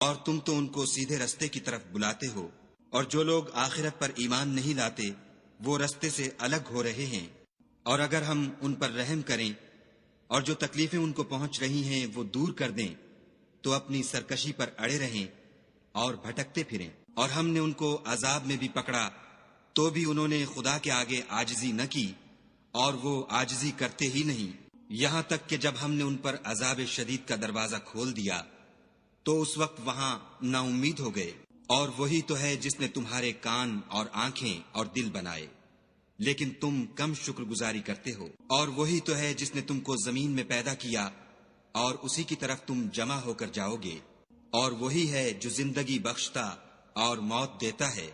اور تم تو ان کو سیدھے رستے کی طرف بلاتے ہو، اور جو لوگ آخرت پر ایمان نہیں لاتے وہ رستے سے الگ ہو رہے ہیں۔ اور اگر ہم ان پر رحم کریں اور جو تکلیفیں ان کو پہنچ رہی ہیں وہ دور کر دیں تو اپنی سرکشی پر اڑے رہیں اور بھٹکتے پھریں۔ اور ہم نے ان کو عذاب میں بھی پکڑا تو بھی انہوں نے خدا کے آگے عاجزی نہ کی، اور وہ عاجزی کرتے ہی نہیں، یہاں تک کہ جب ہم نے ان پر عذاب شدید کا دروازہ کھول دیا تو اس وقت وہاں نا امید ہو گئے۔ اور وہی تو ہے جس نے تمہارے کان اور آنکھیں اور دل بنائے، لیکن تم کم شکر گزاری کرتے ہو۔ اور وہی تو ہے جس نے تم کو زمین میں پیدا کیا اور اسی کی طرف تم جمع ہو کر جاؤ گے۔ اور وہی ہے جو زندگی بخشتا اور موت دیتا ہے،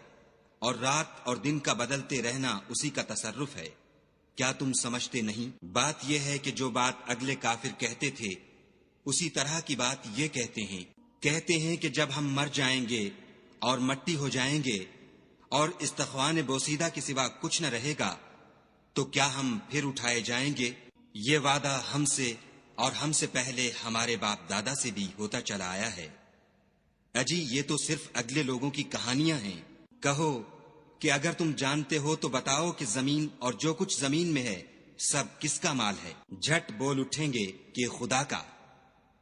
اور رات اور دن کا بدلتے رہنا اسی کا تصرف ہے۔ کیا تم سمجھتے نہیں؟ بات یہ ہے کہ جو بات اگلے کافر کہتے تھے اسی طرح کی بات یہ کہتے ہیں کہ جب ہم مر جائیں گے اور مٹی ہو جائیں گے اور استخوان بوسیدہ کے سوا کچھ نہ رہے گا تو کیا ہم پھر اٹھائے جائیں گے؟ یہ وعدہ ہم سے اور ہم سے پہلے ہمارے باپ دادا سے بھی ہوتا چلا آیا ہے۔ اجی یہ تو صرف اگلے لوگوں کی کہانیاں ہیں۔ کہو کہ اگر تم جانتے ہو تو بتاؤ کہ زمین اور جو کچھ زمین میں ہے سب کس کا مال ہے؟ جھٹ بول اٹھیں گے کہ خدا کا۔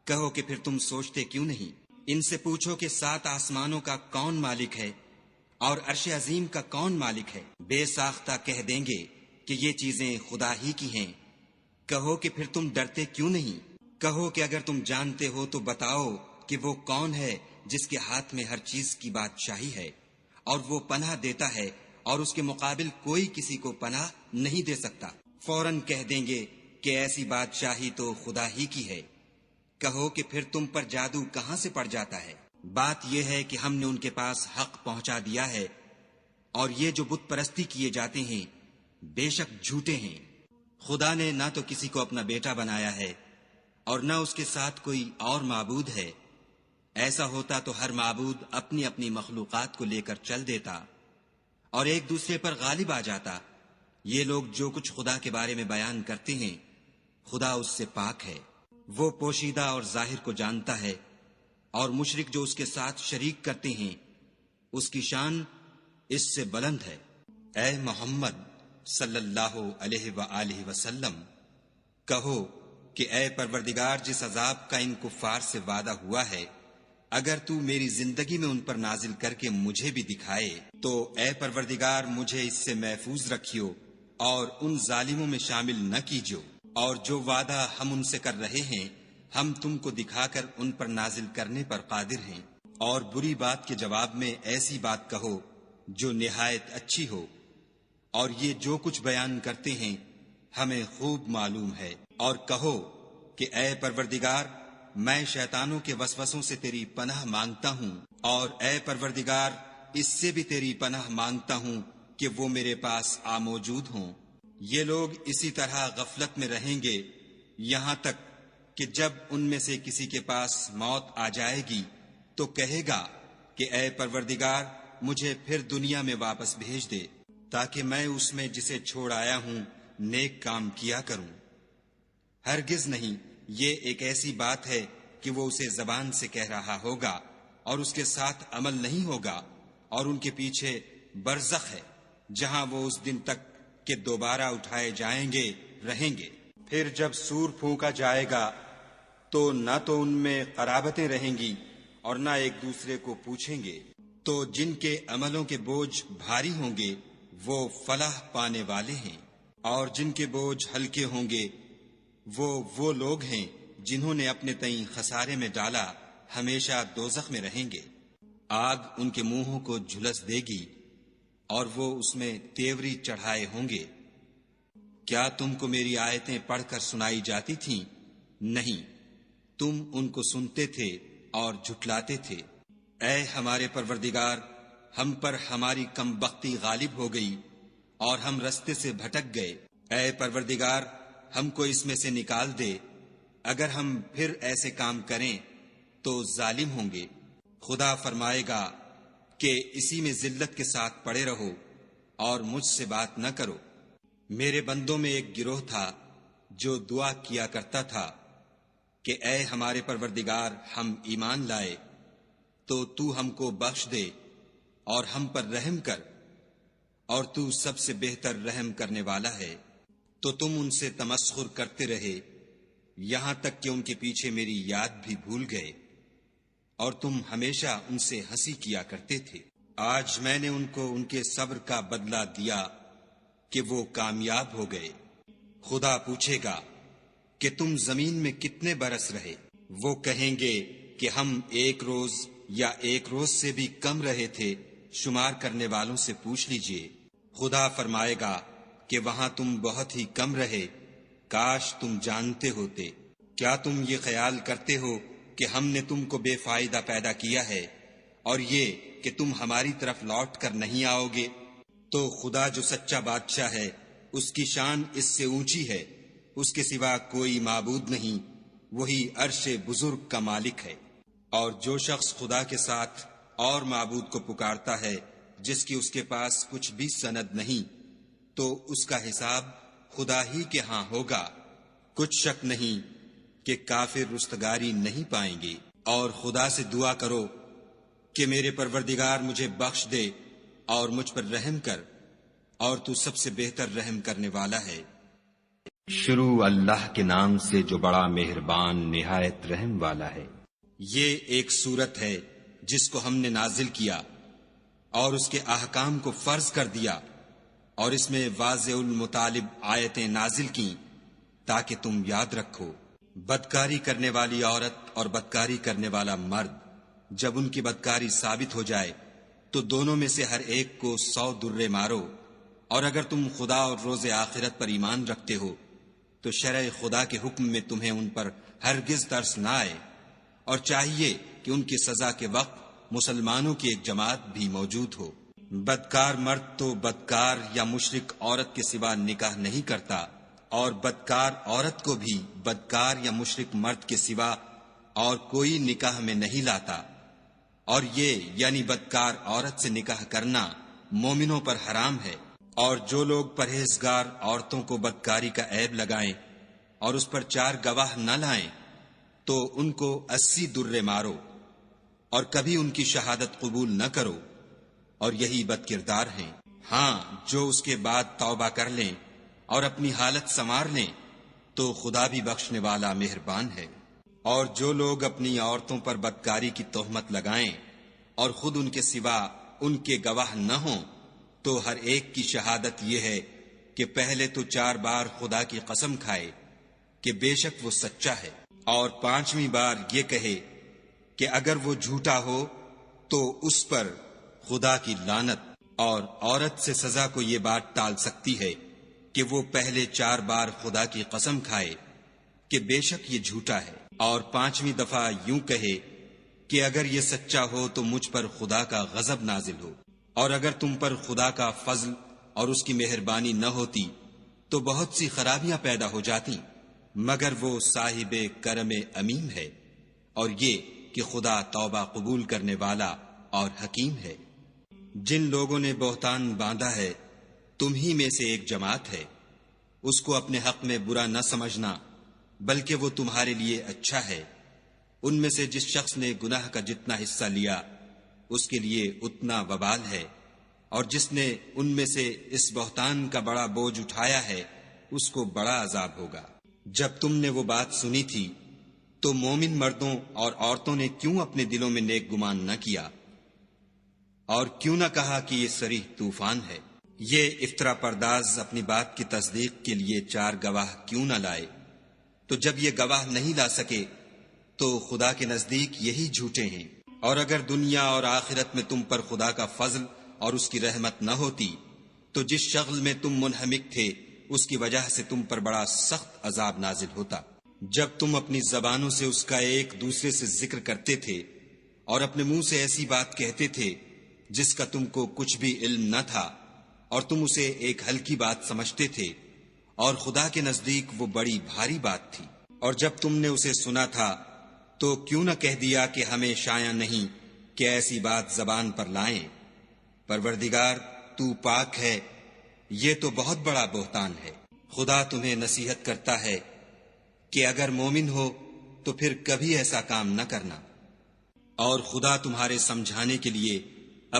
کہو کہ پھر تم سوچتے کیوں نہیں؟ ان سے پوچھو کہ 7 آسمانوں کا کون مالک ہے اور عرش عظیم کا کون مالک ہے؟ بے ساختہ کہہ دیں گے کہ یہ چیزیں خدا ہی کی ہیں۔ کہو کہ پھر تم ڈرتے کیوں نہیں؟ کہو کہ اگر تم جانتے ہو تو بتاؤ کہ وہ کون ہے جس کے ہاتھ میں ہر چیز کی بادشاہی ہے، اور وہ پناہ دیتا ہے اور اس کے مقابل کوئی کسی کو پناہ نہیں دے سکتا۔ فوراً کہہ دیں گے کہ ایسی بادشاہی تو خدا ہی کی ہے۔ کہو کہ پھر تم پر جادو کہاں سے پڑ جاتا ہے؟ بات یہ ہے کہ ہم نے ان کے پاس حق پہنچا دیا ہے، اور یہ جو بت پرستی کیے جاتے ہیں بے شک جھوٹے ہیں۔ خدا نے نہ تو کسی کو اپنا بیٹا بنایا ہے اور نہ اس کے ساتھ کوئی اور معبود ہے۔ ایسا ہوتا تو ہر معبود اپنی اپنی مخلوقات کو لے کر چل دیتا اور ایک دوسرے پر غالب آ جاتا۔ یہ لوگ جو کچھ خدا کے بارے میں بیان کرتے ہیں خدا اس سے پاک ہے، وہ پوشیدہ اور ظاہر کو جانتا ہے، اور مشرک جو اس کے ساتھ شریک کرتے ہیں اس کی شان اس سے بلند ہے۔ اے محمد صلی اللہ علیہ وآلہ وسلم، کہو کہ اے پروردگار، جس عذاب کا ان کفار سے وعدہ ہوا ہے اگر تو میری زندگی میں ان پر نازل کر کے مجھے بھی دکھائے تو اے پروردگار مجھے اس سے محفوظ رکھیو اور ان ظالموں میں شامل نہ کیجو۔ اور جو وعدہ ہم ان سے کر رہے ہیں ہم تم کو دکھا کر ان پر نازل کرنے پر قادر ہیں۔ اور بری بات کے جواب میں ایسی بات کہو جو نہایت اچھی ہو، اور یہ جو کچھ بیان کرتے ہیں ہمیں خوب معلوم ہے۔ اور کہو کہ اے پروردگار، میں شیطانوں کے وسوسوں سے تیری پناہ مانگتا ہوں، اور اے پروردگار اس سے بھی تیری پناہ مانگتا ہوں کہ وہ میرے پاس آ موجود ہوں۔ یہ لوگ اسی طرح غفلت میں رہیں گے یہاں تک کہ جب ان میں سے کسی کے پاس موت آ جائے گی تو کہے گا کہ اے پروردگار مجھے پھر دنیا میں واپس بھیج دے تاکہ میں اس میں جسے چھوڑ آیا ہوں نیک کام کیا کروں۔ ہرگز نہیں، یہ ایک ایسی بات ہے کہ وہ اسے زبان سے کہہ رہا ہوگا اور اس کے ساتھ عمل نہیں ہوگا، اور ان کے پیچھے برزخ ہے جہاں وہ اس دن تک کہ دوبارہ اٹھائے جائیں گے رہیں گے۔ پھر جب سور پھونکا جائے گا تو نہ تو ان میں قرابتیں رہیں گی اور نہ ایک دوسرے کو پوچھیں گے۔ تو جن کے عملوں کے بوجھ بھاری ہوں گے وہ فلاح پانے والے ہیں، اور جن کے بوجھ ہلکے ہوں گے وہ لوگ ہیں جنہوں نے اپنے تئیں خسارے میں ڈالا، ہمیشہ دوزخ میں رہیں گے۔ آگ ان کے منہوں کو جھلس دے گی اور وہ اس میں تیوری چڑھائے ہوں گے۔ کیا تم کو میری آیتیں پڑھ کر سنائی جاتی تھیں؟ نہیں، تم ان کو سنتے تھے اور جھٹلاتے تھے۔ اے ہمارے پروردگار، ہم پر ہماری کم بختی غالب ہو گئی اور ہم رستے سے بھٹک گئے۔ اے پروردگار ہم کو اس میں سے نکال دے، اگر ہم پھر ایسے کام کریں تو ظالم ہوں گے۔ خدا فرمائے گا کہ اسی میں ذلت کے ساتھ پڑے رہو اور مجھ سے بات نہ کرو۔ میرے بندوں میں ایک گروہ تھا جو دعا کیا کرتا تھا کہ اے ہمارے پروردگار ہم ایمان لائے تو تو ہم کو بخش دے اور ہم پر رحم کر، اور تو سب سے بہتر رحم کرنے والا ہے۔ تو تم ان سے تمسخر کرتے رہے یہاں تک کہ ان کے پیچھے میری یاد بھی بھول گئے، اور تم ہمیشہ ان سے ہنسی کیا کرتے تھے۔ آج میں نے ان کو ان کے صبر کا بدلہ دیا کہ وہ کامیاب ہو گئے۔ خدا پوچھے گا کہ تم زمین میں کتنے برس رہے؟ وہ کہیں گے کہ ہم 1 روز یا 1 روز سے بھی کم رہے تھے، شمار کرنے والوں سے پوچھ لیجئے۔ خدا فرمائے گا کہ وہاں تم بہت ہی کم رہے، کاش تم جانتے ہوتے۔ کیا تم یہ خیال کرتے ہو کہ ہم نے تم کو بے فائدہ پیدا کیا ہے، اور یہ کہ تم ہماری طرف لوٹ کر نہیں آؤ گے؟ تو خدا جو سچا بادشاہ ہے، اس کی شان اس سے اونچی ہے، اس کے سوا کوئی معبود نہیں، وہی عرش بزرگ کا مالک ہے۔ اور جو شخص خدا کے ساتھ اور معبود کو پکارتا ہے جس کی اس کے پاس کچھ بھی سند نہیں، تو اس کا حساب خدا ہی کے ہاں ہوگا۔ کچھ شک نہیں کہ کافر رستگاری نہیں پائیں گے۔ اور خدا سے دعا کرو کہ میرے پروردگار مجھے بخش دے اور مجھ پر رحم کر، اور تو سب سے بہتر رحم کرنے والا ہے۔ شروع اللہ کے نام سے جو بڑا مہربان نہایت رحم والا ہے۔ یہ ایک سورت ہے جس کو ہم نے نازل کیا اور اس کے احکام کو فرض کر دیا، اور اس میں واضح المطالب آیتیں نازل کیں تاکہ تم یاد رکھو۔ بدکاری کرنے والی عورت اور بدکاری کرنے والا مرد جب ان کی بدکاری ثابت ہو جائے تو دونوں میں سے ہر ایک کو 100 درے مارو، اور اگر تم خدا اور روز آخرت پر ایمان رکھتے ہو تو شرع خدا کے حکم میں تمہیں ان پر ہرگز ترس نہ آئے، اور چاہیے کہ ان کی سزا کے وقت مسلمانوں کی ایک جماعت بھی موجود ہو۔ بدکار مرد تو بدکار یا مشرک عورت کے سوا نکاح نہیں کرتا، اور بدکار عورت کو بھی بدکار یا مشرک مرد کے سوا اور کوئی نکاح میں نہیں لاتا، اور یہ یعنی بدکار عورت سے نکاح کرنا مومنوں پر حرام ہے۔ اور جو لوگ پرہیزگار عورتوں کو بدکاری کا عیب لگائیں اور اس پر 4 گواہ نہ لائیں تو ان کو 80 درے مارو، اور کبھی ان کی شہادت قبول نہ کرو، اور یہی بد کردار ہیں۔ ہاں، جو اس کے بعد توبہ کر لیں اور اپنی حالت سنوار لیں تو خدا بھی بخشنے والا مہربان ہے۔ اور جو لوگ اپنی عورتوں پر بدکاری کی تہمت لگائیں اور خود ان کے سوا ان کے گواہ نہ ہوں تو ہر ایک کی شہادت یہ ہے کہ پہلے تو 4 بار خدا کی قسم کھائے کہ بے شک وہ سچا ہے، اور 5ویں بار یہ کہے کہ اگر وہ جھوٹا ہو تو اس پر خدا کی لعنت۔ اور عورت سے سزا کو یہ بات ٹال سکتی ہے کہ وہ پہلے 4 بار خدا کی قسم کھائے کہ بے شک یہ جھوٹا ہے، اور 5ویں دفعہ یوں کہے کہ اگر یہ سچا ہو تو مجھ پر خدا کا غضب نازل ہو۔ اور اگر تم پر خدا کا فضل اور اس کی مہربانی نہ ہوتی تو بہت سی خرابیاں پیدا ہو جاتی، مگر وہ صاحب کرم امیم ہے، اور یہ کہ خدا توبہ قبول کرنے والا اور حکیم ہے۔ جن لوگوں نے بہتان باندھا ہے تم ہی میں سے ایک جماعت ہے، اس کو اپنے حق میں برا نہ سمجھنا بلکہ وہ تمہارے لیے اچھا ہے۔ ان میں سے جس شخص نے گناہ کا جتنا حصہ لیا اس کے لیے اتنا وبال ہے، اور جس نے ان میں سے اس بہتان کا بڑا بوجھ اٹھایا ہے اس کو بڑا عذاب ہوگا۔ جب تم نے وہ بات سنی تھی تو مومن مردوں اور عورتوں نے کیوں اپنے دلوں میں نیک گمان نہ کیا، اور کیوں نہ کہا کہ یہ صریح طوفان ہے؟ یہ افطرا پرداز اپنی بات کی تصدیق کے لیے 4 گواہ کیوں نہ لائے؟ تو جب یہ گواہ نہیں لا سکے تو خدا کے نزدیک یہی جھوٹے ہیں۔ اور اگر دنیا اور آخرت میں تم پر خدا کا فضل اور اس کی رحمت نہ ہوتی تو جس شغل میں تم منہمک تھے اس کی وجہ سے تم پر بڑا سخت عذاب نازل ہوتا۔ جب تم اپنی زبانوں سے اس کا ایک دوسرے سے ذکر کرتے تھے اور اپنے منہ سے ایسی بات کہتے تھے جس کا تم کو کچھ بھی علم نہ تھا، اور تم اسے ایک ہلکی بات سمجھتے تھے، اور خدا کے نزدیک وہ بڑی بھاری بات تھی۔ اور جب تم نے اسے سنا تھا تو کیوں نہ کہہ دیا کہ ہمیں شایع نہیں کہ ایسی بات زبان پر لائیں؟ پروردگار تو پاک ہے، یہ تو بہت بڑا بہتان ہے۔ خدا تمہیں نصیحت کرتا ہے کہ اگر مومن ہو تو پھر کبھی ایسا کام نہ کرنا۔ اور خدا تمہارے سمجھانے کے لیے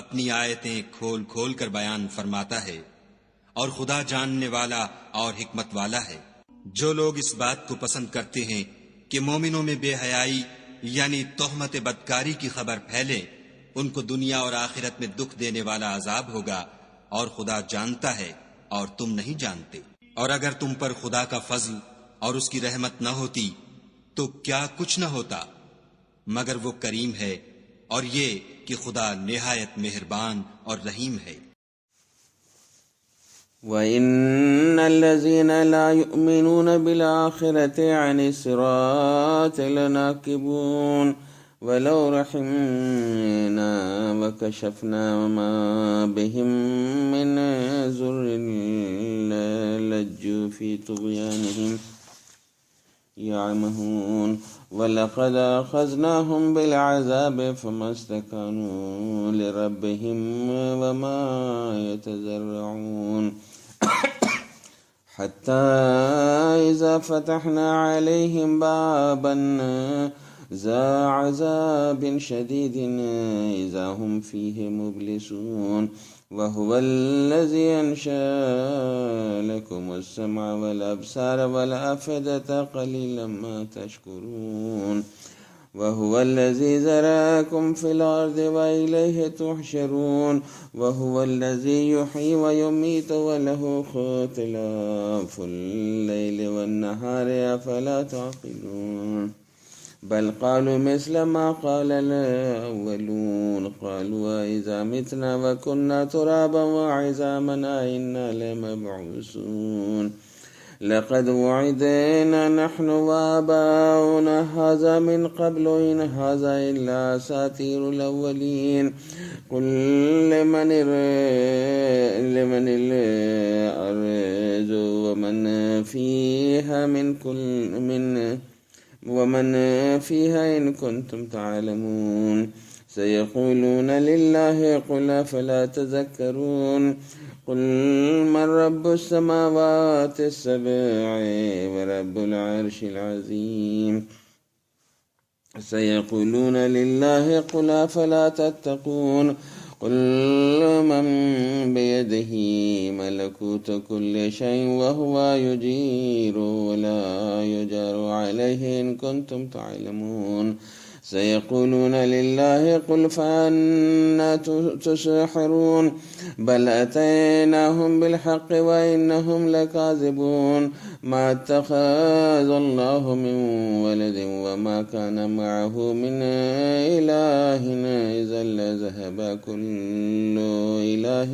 اپنی آیتیں کھول کھول کر بیان فرماتا ہے، اور خدا جاننے والا اور حکمت والا ہے۔ جو لوگ اس بات کو پسند کرتے ہیں کہ مومنوں میں بے حیائی یعنی تہمت بدکاری کی خبر پھیلے، ان کو دنیا اور آخرت میں دکھ دینے والا عذاب ہوگا، اور خدا جانتا ہے اور تم نہیں جانتے۔ اور اگر تم پر خدا کا فضل اور اس کی رحمت نہ ہوتی تو کیا کچھ نہ ہوتا، مگر وہ کریم ہے، اور یہ کہ خدا نہایت مہربان اور رحیم ہے۔ وَإِنَّ الَّذِينَ لَا يُؤْمِنُونَ بِالْآخِرَةِ عَنِ الصِّرَاطِ لَنَاكِبُونَ وَلَوْ رَحِمْنَا وَكَشَفْنَا مَا بِهِمْ مِنْ ضُرٍّ لَلَجُّوا فِي طُغْيَانِهِمْ يَعْمَهُونَ وَلَقَدْ أَخَذْنَاهُمْ بِالْعَذَابِ فَمَا اسْتَكَانُوا لِرَبِّهِمْ وَمَا يَتَضَرَّعُونَ حَتَّى إِذَا فَتَحْنَا عَلَيْهِمْ بَابًا ذَا عَذَابٍ شَدِيدٍ إِذَا هُمْ فِيهِ مُبْلِسُونَ وَهُوَ الَّذِي أَنشَأَ لَكُمُ السَّمْعَ وَالْأَبْصَارَ وَالْأَفْئِدَةَ قَلِيلًا مَا تَشْكُرُونَ وَهُوَ الَّذِي ذَرَأَكُمْ فِي الْأَرْضِ وَإِلَيْهِ تُحْشَرُونَ وَهُوَ الَّذِي يُحْيِي وَيُمِيتُ وَلَهُ اخْتِلَافُ اللَّيْلِ وَالنَّهَارِ أَفَلَا تَعْقِلُونَ بل قالوا مثل ما قال الأولون قالوا إذا متنا وكنا ترابا وعظاما أئنا لمبعوثون لقد وعدنا نحن وآباؤنا هذا من قبل إن هذا إلا أساطير الأولين قل لمن الأرض ومن فيها إن كنتم تعلمون سيقولون لله قل أفلا تذكرون قل من رب السماوات السبع ورب العرش العظيم سيقولون لله قل أفلا تتقون قل من بيده ملكوت كل شيء وهو يجير ولا يجار عليه إن كنتم تعلمون سيقولون لله قل فأنا تسحرون بل أتيناهم بالحق وإنهم لكاذبون ما اتخذ الله من ولد وما كان معه من إله إذا لذهب كل إله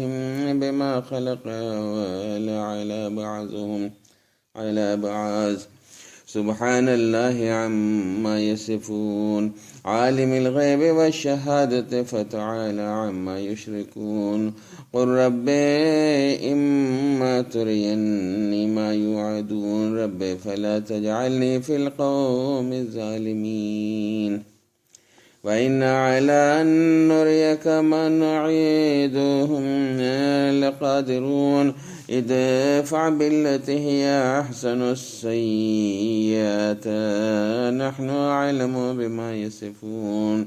بما خلق ولا على بعض سبحان الله عما يصفون عالم الغيب والشهادة فتعالى عما يشركون قل رب إما تريني ما يوعدون رب فلا تجعلني في القوم الظالمين وإنا على أن نريك ما نعيدهم لقادرون ادفع بالتي هي أحسن السيئات نحن أعلم بما يصفون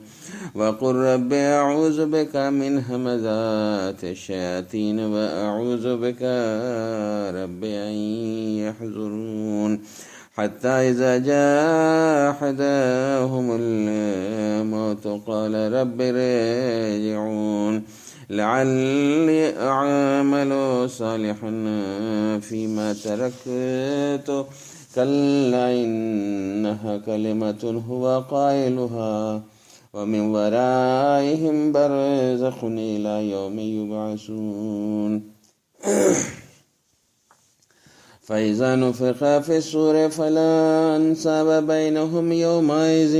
وقل رب أعوذ بك من همزات الشياطين وأعوذ بك رب أن يحضرون حتى إذا جاء أحدهم الموت قال رب ارجعون لعلي أعمل صالحا فيما تركت كلا إنها كلمة هو قائلها ومن ورائهم برزخ إلى يوم يبعثون فإذا نفخ في الصور فلا أنساب بينهم يومئذ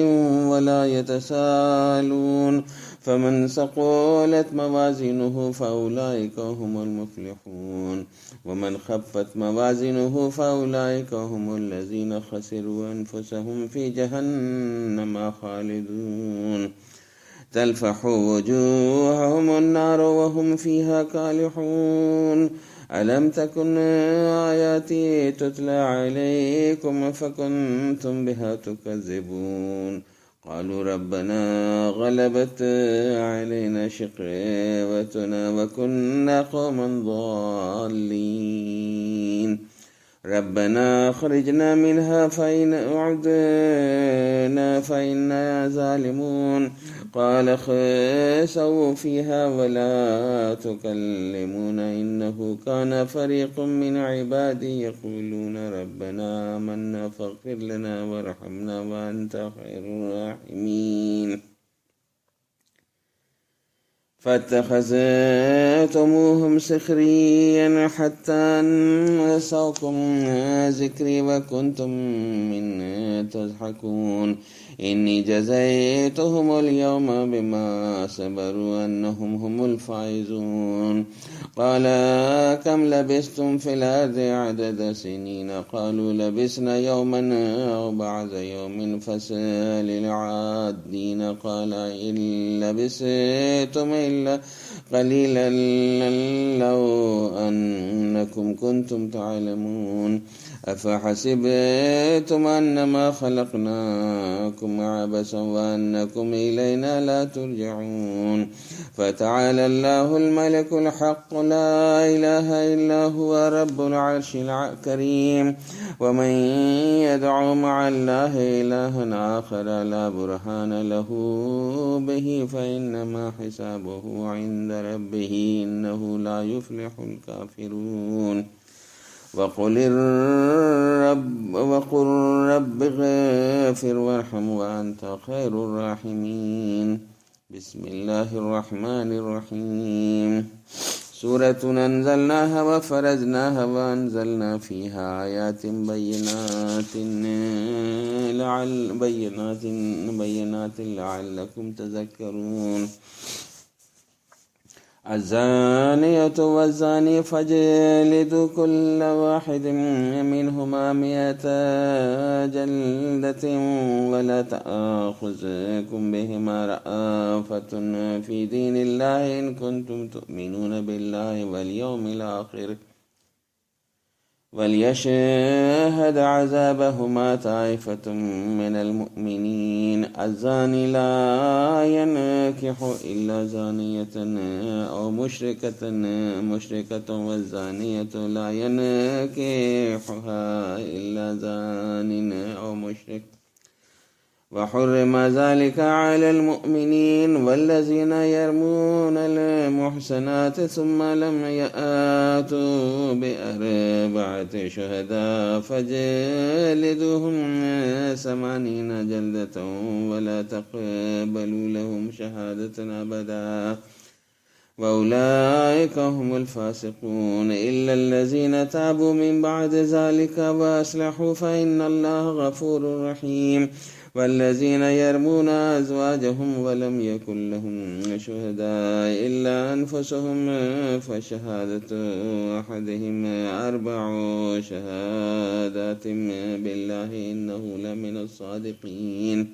ولا يتساءلون فمن ثقلت موازينه فأولئك هم المفلحون ومن خفت موازينه فأولئك هم الذين خسروا أنفسهم في جهنم خالدون تلفح وجوههم النار وهم فيها كالحون ألم تكن آياتي تتلى عليكم فكنتم بها تكذبون قالوا ربنا غلبت علينا شقوتنا وكنا قوما ضالين ربنا أخرجنا منها فإن عدنا فإنا ظالمون قال اخسئوا فيها ولا تكلمون إنه كان فريق من عبادي يقولون ربنا آمنا فاغفر لنا وارحمنا وأنت خير الراحمين فاتخذتموهم سخريا حتى أنسوكم ذكري وكنتم من تضحكون إني جزيتهم اليوم بما صبروا أنهم هم الفائزون قال كم لبثتم في الأرض عدد سنين قالوا لبثنا يوما أو بعض يوم فاسأل العادين قال إن لبثتم إلا قليلا لو أنكم كنتم تعلمون أفحسبتم أنما خلقناكم عبثا وأنكم إلينا لا ترجعون فتعالى الله الملك الحق لا إله إلا هو رب العرش الكريم ومن يدعو مع الله إلها آخر لا برهان له به فإنما حسابه عند ربه إنه لا يفلح الكافرون وقل رب اغفر وارحم وأنت خير الراحمين بسم الله الرحمن الرحيم سورة أنزلناها وفرزناها وأنزلنا فيها آيات بينات لعلكم تذكرون الزانية والزاني فاجلدوا كل واحد منهما 100 جلدة ولا تأخذكم بهما رأفة في دين الله إن كنتم تؤمنون بالله واليوم الآخر وليشهد عذابهما طائفة من المؤمنين الزاني لا ينكح إلا زانية أو مشركة والزانية لا ينكحها إلا زان أو مشرك وحرم ذلك على المؤمنين والذين يرمون المحسنات ثم لم يأتوا بأربعة شهداء فجلدوهم 80 جلدة ولا تقبلوا لهم شهادة أبدا وأولئك هم الفاسقون إلا الذين تابوا من بعد ذلك وأصلحوا فإن الله غفور رحيم والذين يرمون أزواجهم ولم يكن لهم شهداء إلا أنفسهم فشهادة أحدهم 4 شهادات بالله إنه لمن الصادقين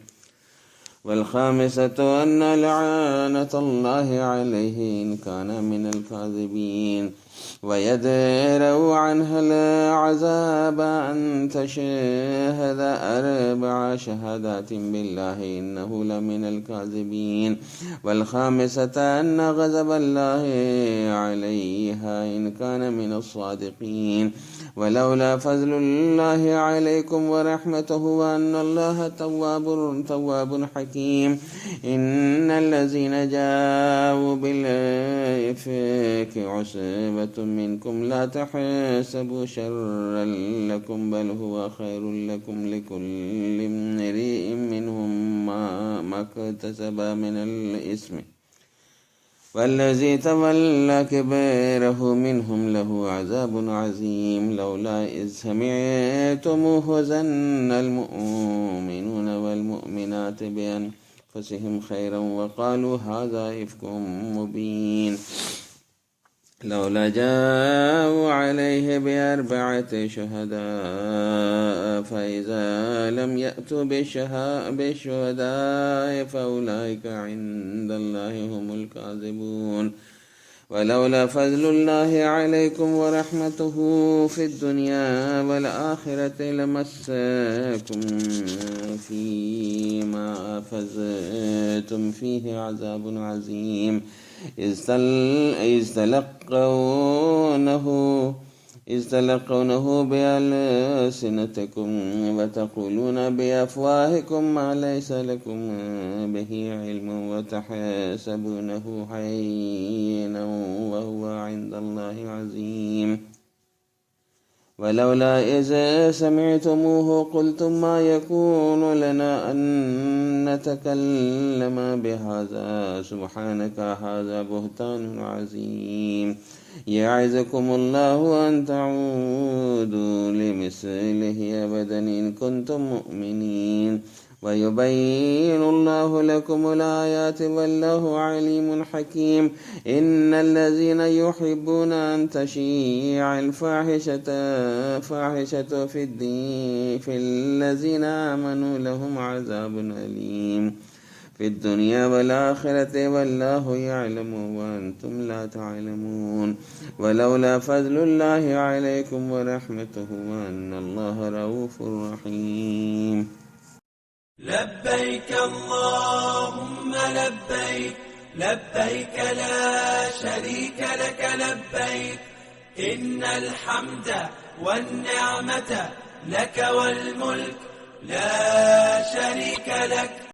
والخامسة أن لعنة الله عليه إن كان من الكاذبين ويدرأ عنها العذاب أن تشهد 4 شهادات بالله إنه لمن الكاذبين والخامسة أن غضب الله عليها إن كان من الصادقين ولولا فضل الله عليكم ورحمته وأن الله تواب حكيم إن الذين جاءوا بالإفك عصبة منكم لا تحسبوا شرا لكم بل هو خير لكم لكل امرئ منهم ما اكتسب من الإثم والذي تولى كبيره منهم له عذاب عظيم لولا إذ سمعتموه ظن المؤمنون والمؤمنات بأنفسهم خيرا وقالوا هذا إفك مبين لولا جاءوا عليه ب4 شهداء فإذا لم يأتوا بالشهداء فأولئك عند الله هم الكاذبون ولولا فضل الله عليكم ورحمته في الدنيا والآخرة لمسكم فيما أفضتم فيه عذاب عظيم إذ تلقونه بألسنتكم وتقولون بأفواهكم ما ليس لكم به علم وتحسبونه هينا وهو عند الله عظيم ولولا إذ سمعتموه قلتم ما يكون لنا أن نتكلم بهذا سبحانك هذا بهتان عظيم يعظكم الله أن تعودوا لمثله أبدا إن كنتم مؤمنين ويبين الله لكم الآيات والله عليم حكيم إن الذين يحبون أن تشيع الفاحشة في الذين آمنوا لهم عذاب أليم في الدنيا والآخرة والله يعلم وأنتم لا تعلمون ولولا فضل الله عليكم ورحمته وأن الله رؤوف رحيم لبيك اللهم لبيك لبيك لا شريك لك لبيك إن الحمد والنعمة لك والملك لا شريك لك